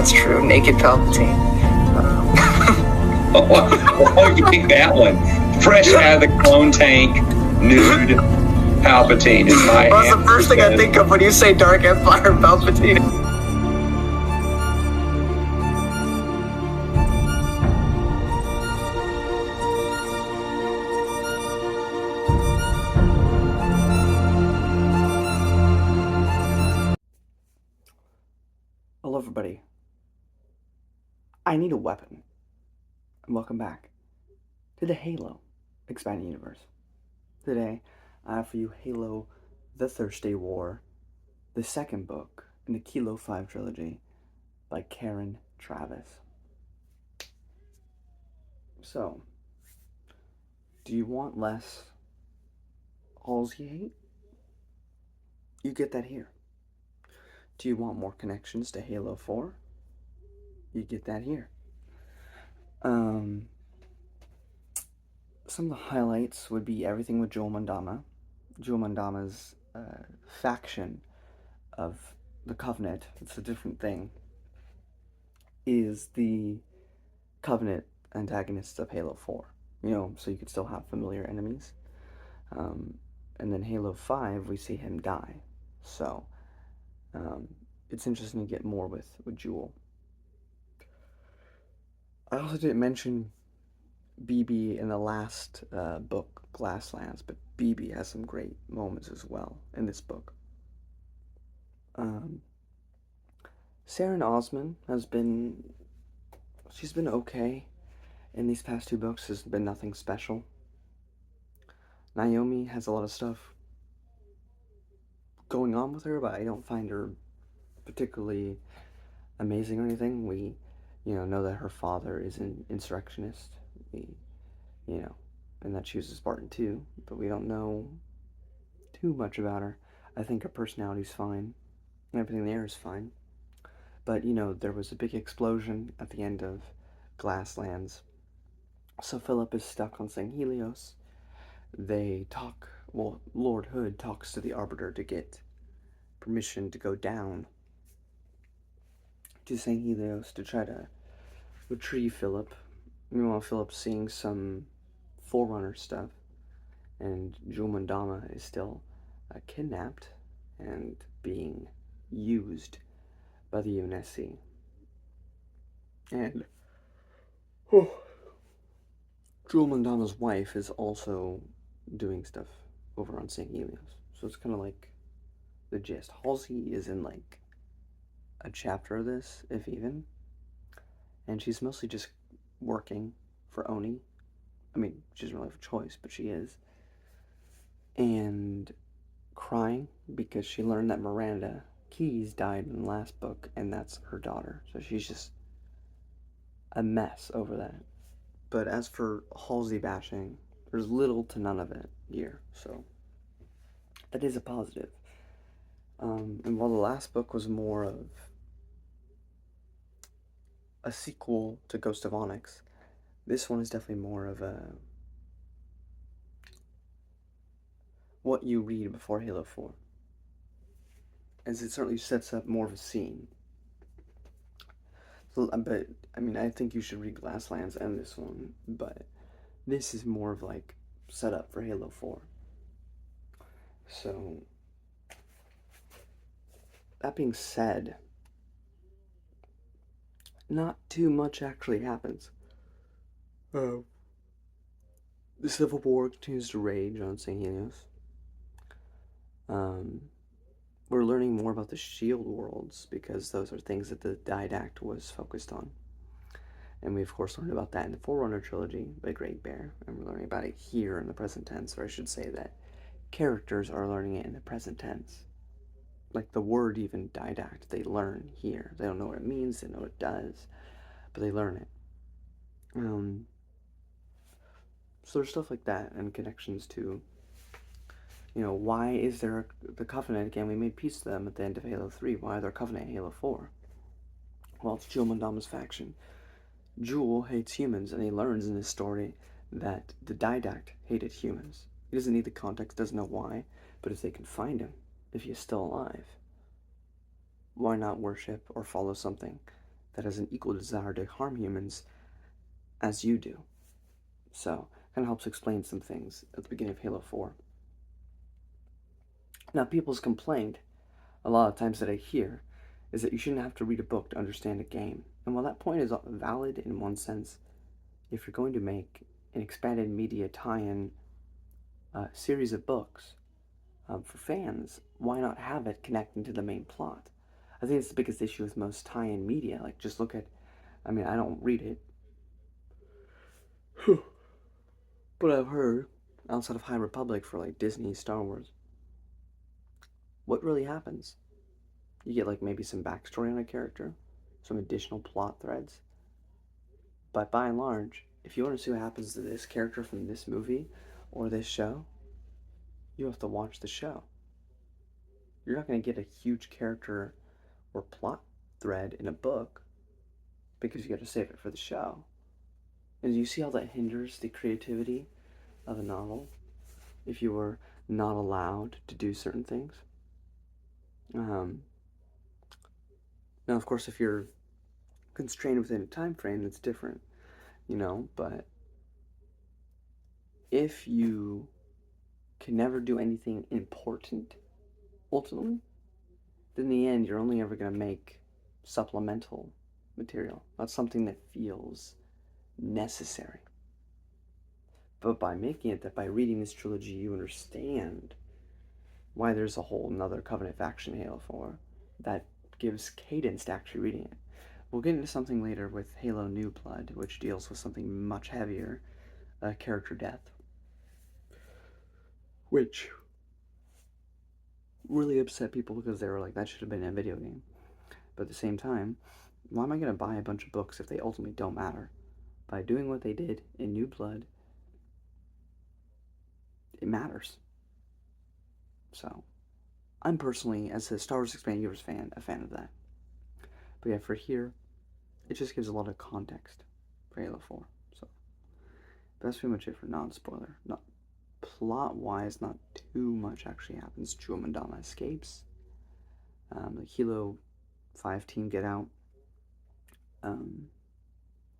that's true. Naked Palpatine. Oh, you pick that one. Fresh out of the clone tank, nude Palpatine is my Well, that's the first thing I think of when you say Dark Empire Palpatine. Hello everybody, I need a weapon, and welcome back to the Halo Expanded Universe. Today, I have for you Halo The Thursday War, the second book in the Kilo 5 trilogy by Karen Traviss. So, do you want less Halsey hate? You get that here. Do you want more connections to Halo 4? You get that here. Some of the highlights would be everything with Joel Mandama. Joel Mandama's faction of the Covenant, it's a different thing, is the Covenant antagonists of Halo 4. So you could still have familiar enemies. And then Halo 5, we see him die. So, it's interesting to get more with Joel. I also didn't mention BB in the last book, Glasslands, but BB has some great moments as well in this book. Saren Osman she's been okay in these past two books. There's been nothing special. Naomi has a lot of stuff going on with her, but I don't find her particularly amazing or anything. We, know that her father is an insurrectionist. And that she was a Spartan too, but we don't know too much about her. I think her personality's fine, and everything there is fine. But, there was a big explosion at the end of Glasslands. So Philip is stuck on St. Helios. Lord Hood talks to the Arbiter to get permission to go down to St. Helios to try to retrieve Philip. Meanwhile, Philip's seeing some Forerunner stuff, and Joel Mandama is still kidnapped and being used by the UNSC. And Joel Mandama's wife is also doing stuff over on St. Helios. So it's kind of like the gist. Halsey is in like a chapter of this, if even. And she's mostly just working for Oni. I mean, she doesn't really have a choice, but she is. And crying because she learned that Miranda Keyes died in the last book, and that's her daughter. So she's just a mess over that. But as for Halsey bashing, there's little to none of it here. So that is a positive. And while the last book was more of a sequel to Ghost of Onyx, this one is definitely more of a what you read before Halo 4, as it certainly sets up more of a scene. So, but I think you should read Glasslands and this one, but this is more of like set up for Halo 4. So, that being said, not too much actually happens. The Civil War continues to rage on St. Helios. We're learning more about the Shield worlds, because those are things that the Didact was focused on. And we, of course, learned about that in the Forerunner trilogy by Great Bear, and we're learning about it here in the present tense, or I should say that characters are learning it in the present tense. Like the word even, Didact, they learn here. They don't know what it means, they know what it does, but they learn it. So there's stuff like that, and connections to, why is there the Covenant again? We made peace with them at the end of Halo 3. Why are there Covenant in Halo 4? Well, it's Joel Mandama's faction. Joel hates humans, and he learns in this story that the Didact hated humans. He doesn't need the context, doesn't know why, but if they can find him, if he's still alive, why not worship or follow something that has an equal desire to harm humans as you do. So, kind of helps explain some things at the beginning of Halo 4. Now, people's complaint, a lot of times that I hear, is that you shouldn't have to read a book to understand a game. And while that point is valid in one sense, if you're going to make an expanded media tie-in series of books for fans, why not have it connecting to the main plot? I think it's the biggest issue with most tie-in media. Like, just look at, I mean, I don't read it, but I've heard, outside of High Republic for like Disney, Star Wars, what really happens? You get like maybe some backstory on a character, some additional plot threads, but by and large, if you want to see what happens to this character from this movie or this show, you have to watch the show. You're not going to get a huge character or plot thread in a book because you got to save it for the show. And you see how that hinders the creativity of a novel if you were not allowed to do certain things? Now, of course, if you're constrained within a time frame, that's different, but if you can never do anything important, ultimately, then in the end, you're only ever going to make supplemental material, not something that feels necessary. But by making it that by reading this trilogy, you understand why there's a whole another Covenant faction in Halo 4 that gives cadence to actually reading it. We'll get into something later with Halo New Blood, which deals with something much heavier, character death, which really upset people because they were like, that should have been in a video game. But at the same time, why am I going to buy a bunch of books if they ultimately don't matter? By doing what they did in New Blood, it matters. So, I'm personally, as a Star Wars Expanded Universe fan, a fan of that. But yeah, for here, it just gives a lot of context for Halo 4. So, that's pretty much it for non-spoiler. Not plot-wise, not too much actually happens. Jewel Mandama escapes. The Halo 5 team get out.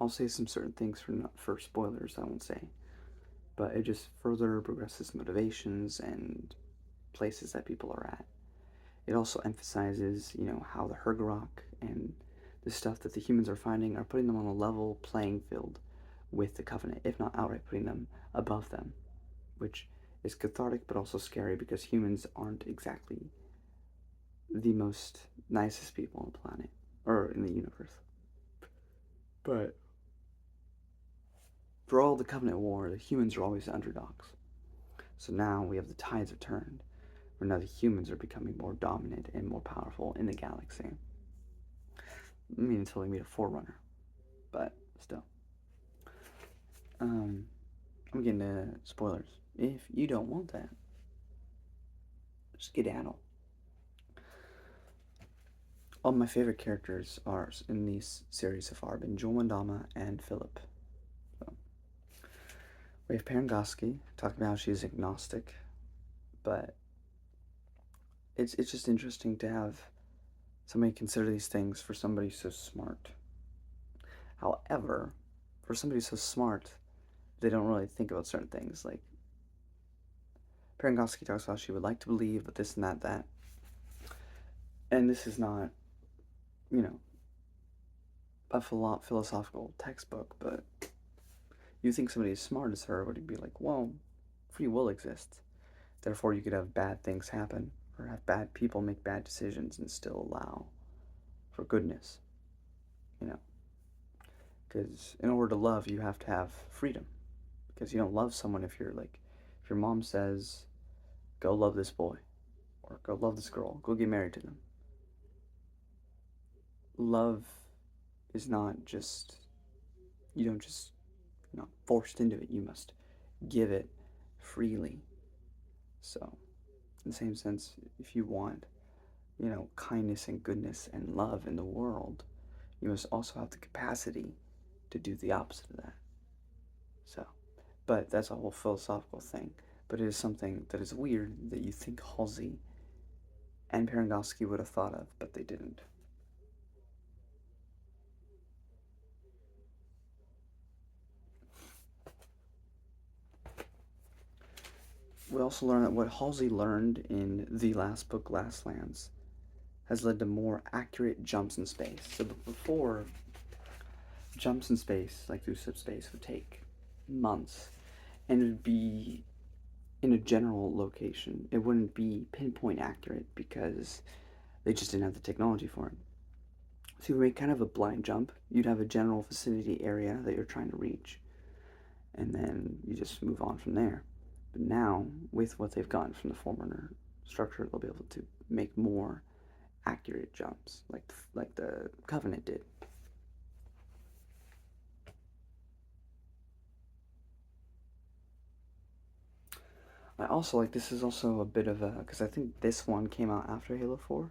I'll say some certain things for spoilers, I won't say. But it just further progresses motivations and places that people are at. It also emphasizes, how the Hergarok and the stuff that the humans are finding are putting them on a level playing field with the Covenant, if not outright putting them above them, which is cathartic but also scary because humans aren't exactly the most nicest people on the planet, or in the universe. But for all the Covenant war, the humans are always the underdogs. So now we have the tides have turned, where now the humans are becoming more dominant and more powerful in the galaxy. I mean, until they meet a Forerunner, but still. I'm getting to spoilers. If you don't want that, skedaddle. All my favorite characters are in these series so far been Jewel Mandama and Philip. So, we have Parangoski, talking about how she's agnostic, but it's just interesting to have somebody consider these things for somebody so smart. However, for somebody so smart, they don't really think about certain things. Like, Parangoski talks about she would like to believe, but this and that. And this is not, a philosophical textbook, but you think somebody as smart as her would be like, well, free will exists. Therefore, you could have bad things happen, or have bad people make bad decisions and still allow for goodness, Because in order to love, you have to have freedom. Because you don't love someone if you're like, if your mom says, go love this boy, or go love this girl, go get married to them. Love is not just, you don't just, you're not forced into it. You must give it freely. So, in the same sense, if you want, kindness and goodness and love in the world, you must also have the capacity to do the opposite of that. So, but that's a whole philosophical thing. But it is something that is weird that you think Halsey and Parangoski would have thought of, but they didn't. we also learn that what Halsey learned in the last book, Last Lands, has led to more accurate jumps in space. So before, jumps in space, like through space, would take months, and it would be in a general location. It wouldn't be pinpoint accurate because they just didn't have the technology for it. So you would make kind of a blind jump. You'd have a general vicinity area that you're trying to reach, and then you just move on from there. But now, with what they've gotten from the Forerunner structure, they'll be able to make more accurate jumps, like the Covenant did. I also like, this is also a bit of a, because I think this one came out after Halo 4.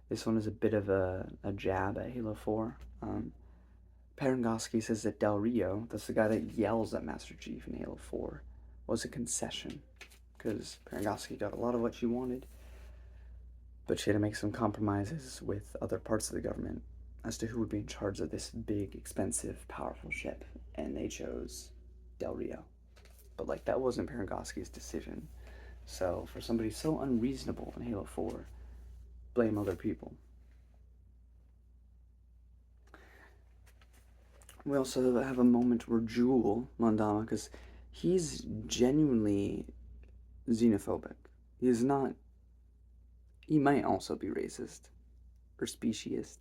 This one is a bit of a jab at Halo 4. Parangosky says that Del Rio, that's the guy that yells at Master Chief in Halo 4, was a concession, because Parangosky got a lot of what she wanted, but she had to make some compromises with other parts of the government as to who would be in charge of this big, expensive, powerful ship, and they chose Del Rio. But like, that wasn't Parangosky's decision. So for somebody so unreasonable in Halo 4, blame other people. We also have a moment where Jewel Mondama, because he's genuinely xenophobic. He is not. He might also be racist or speciesist,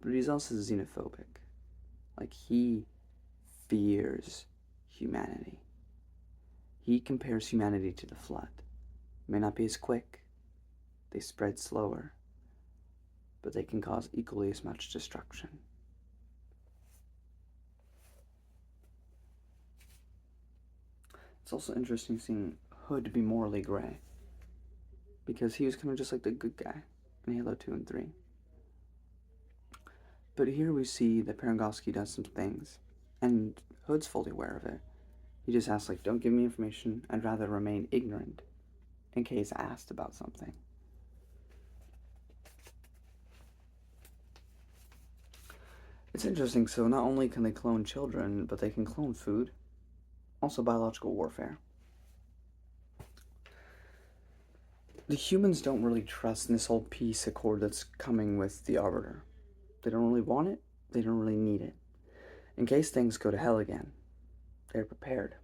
but he's also xenophobic. Like, he fears humanity. He compares humanity to the flood. It may not be as quick, they spread slower, but they can cause equally as much destruction. It's also interesting seeing Hood be morally gray, because he was kind of just like the good guy in Halo 2 and 3. But here we see that Parangosky does some things, and Hood's fully aware of it. He just asks, like, don't give me information, I'd rather remain ignorant in case asked about something. It's interesting, so not only can they clone children, but they can clone food. Also biological warfare. The humans don't really trust in this whole peace accord that's coming with the Arbiter. They don't really want it, they don't really need it. In case things go to hell again, they're prepared.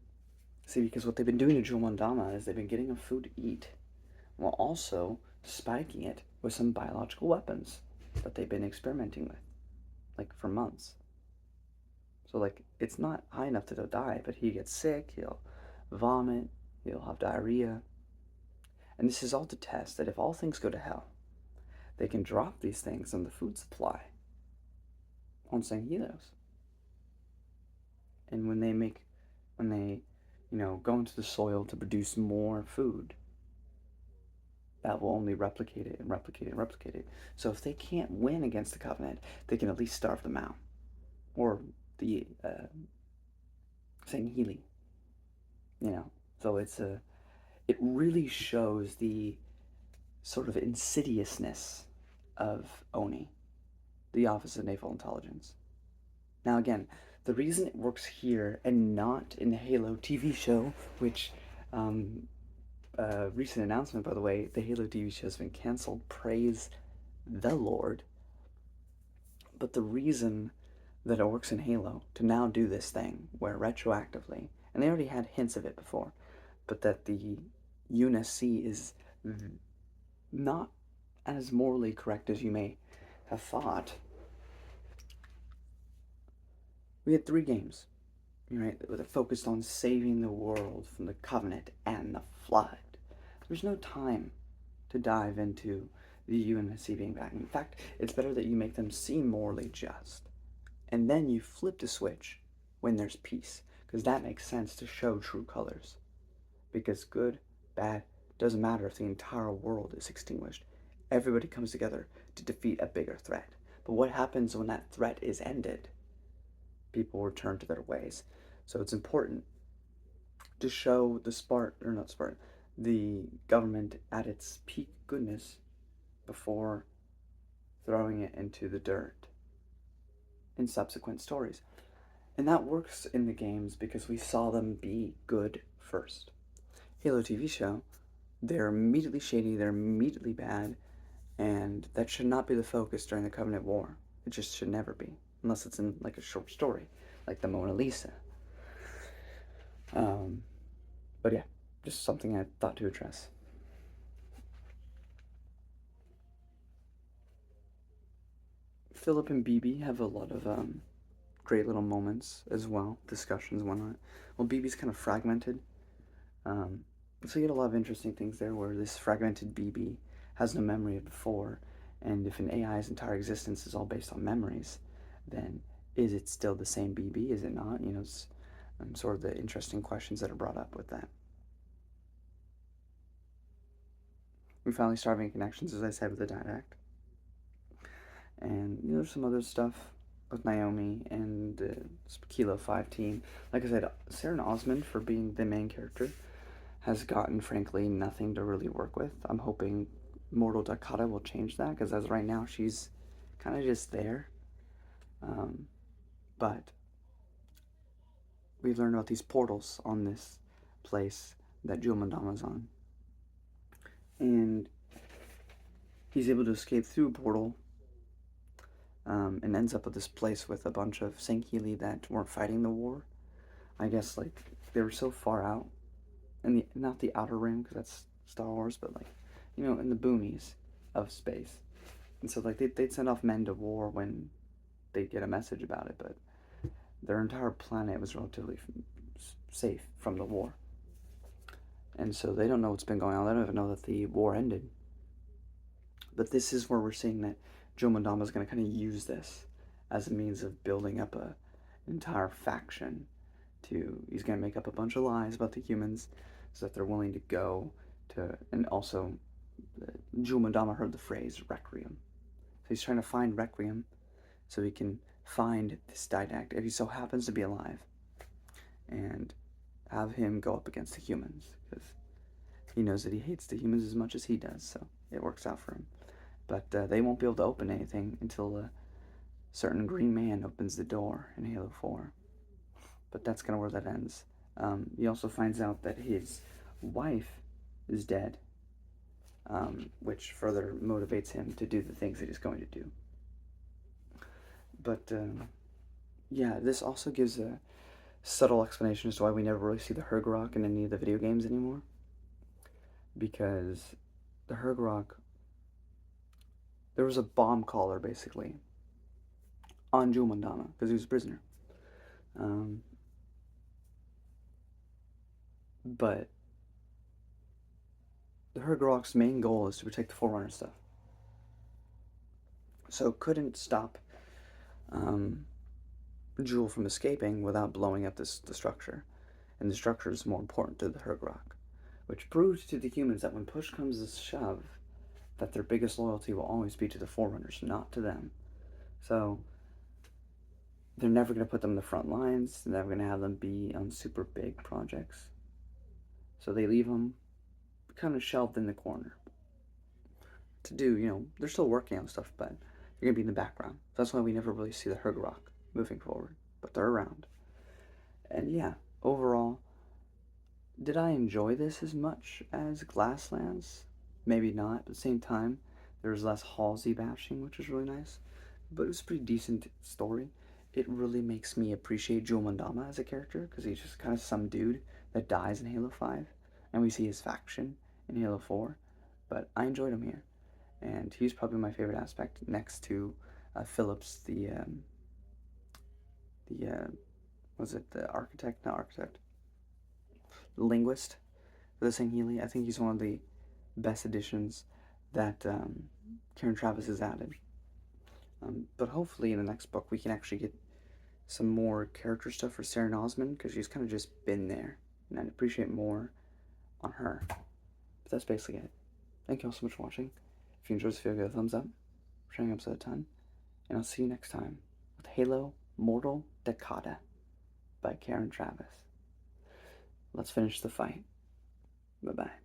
See, because what they've been doing to Jewel Mondama is they've been getting him food to eat, while also spiking it with some biological weapons that they've been experimenting with, like, for months. So, like, it's not high enough that he'll die, but he gets sick, he'll vomit, he'll have diarrhea. And this is all to test that if all things go to hell, they can drop these things on the food supply on St. Helios. And when they go into the soil to produce more food, that will only replicate it and replicate it and replicate it. So if they can't win against the Covenant, they can at least starve them out. Or the St. Healy. So it really shows the sort of insidiousness of ONI, the Office of Naval Intelligence. Now again, the reason it works here and not in the Halo TV show, which, recent announcement, by the way, the Halo TV show has been canceled, praise the Lord. But the reason that it works in Halo to now do this thing, where retroactively, and they already had hints of it before, but that the UNSC is not as morally correct as you may have thought. We had 3 games, right, that focused on saving the world from the Covenant and the Flood. There's no time to dive into the UNSC being back. In fact, it's better that you make them seem morally just, and then you flip the switch when there's peace, because that makes sense to show true colors. Because good, bad, doesn't matter if the entire world is extinguished. Everybody comes together to defeat a bigger threat. But what happens when that threat is ended? People return to their ways. So it's important to show the government at its peak goodness before throwing it into the dirt in subsequent stories. And that works in the games because we saw them be good first. Halo TV show, they're immediately shady, they're immediately bad, and that should not be the focus during the Covenant War. It just should never be, unless it's in like a short story, like the Mona Lisa. But yeah, just something I thought to address. Philip and BB have a lot of great little moments as well, discussions and whatnot. Well, BB's kind of fragmented, so you get a lot of interesting things there where this fragmented BB has no memory of before, and if an AI's entire existence is all based on memories, then is it still the same BB? Is it not? You know, it's sort of the interesting questions that are brought up with that. We finally start making connections, as I said, with the Didact. And you know, there's some other stuff with Naomi and the Kilo 5 team. Like I said, Sarah Osmond, for being the main character, has gotten, frankly, nothing to really work with. I'm hoping Mortal Dakota will change that, because as right now, she's kind of just there. But we learned about these portals on this place that Jewel Mandama's on. And he's able to escape through a portal, and ends up at this place with a bunch of Sangheili that weren't fighting the war. I guess, like, they were so far out, in not the Outer Rim, because that's Star Wars, but, like, you know, in the boonies of space. And so, like, they'd send off men to war when they'd get a message about it, but their entire planet was relatively safe from the war. And so they don't know what's been going on. They don't even know that the war ended. But this is where we're seeing that Joe Mandama is going to kind of use this as a means of building up an entire faction. He's going to make up a bunch of lies about the humans so that they're willing to go to, and also Joe Mandama heard the phrase Requiem. So he's trying to find Requiem so he can find this Didact, if he so happens to be alive, and have him go up against the humans, because he knows that he hates the humans as much as he does, so it works out for him. But they won't be able to open anything until a certain green man opens the door in Halo 4. But that's kind of where that ends. He also finds out that his wife is dead, which further motivates him to do the things that he's going to do. But yeah, this also gives a subtle explanation as to why we never really see the Hergrok in any of the video games anymore. Because the Hergrok, there was a bomb caller, basically, on Jewel Mandama, because he was a prisoner. But the Hergrok's main goal is to protect the Forerunner stuff. So couldn't stop Jewel from escaping without blowing up the structure. And the structure is more important to the Hergrok, which proves to the humans that when push comes to shove, that their biggest loyalty will always be to the Forerunners, not to them. So they're never going to put them in the front lines. They're never going to have them be on super big projects. So they leave them kind of shelved in the corner to do, you know, they're still working on stuff, but they're going to be in the background. So that's why we never really see the Hergrok moving forward, but they're around. And yeah, overall, did I enjoy this as much as Glasslands? Maybe not. At the same time, there was less Halsey bashing, which was really nice. But it was a pretty decent story. It really makes me appreciate Jewel Mandama as a character, because he's just kind of some dude that dies in Halo 5. And we see his faction in Halo 4. But I enjoyed him here. And he's probably my favorite aspect, next to Phillips, the architect? Not architect. The linguist for the Sangheili. I think he's one of the best additions that Karen Traviss has added. But hopefully in the next book we can actually get some more character stuff for Sarah Osmond, because she's kind of just been there, and I'd appreciate more on her. But that's basically it. Thank you all so much for watching. If you enjoyed this video, give it a thumbs up, sharing episode 10, and I'll see you next time with Halo Mortal Dakota by Karen Traviss. Let's finish the fight. Bye-bye.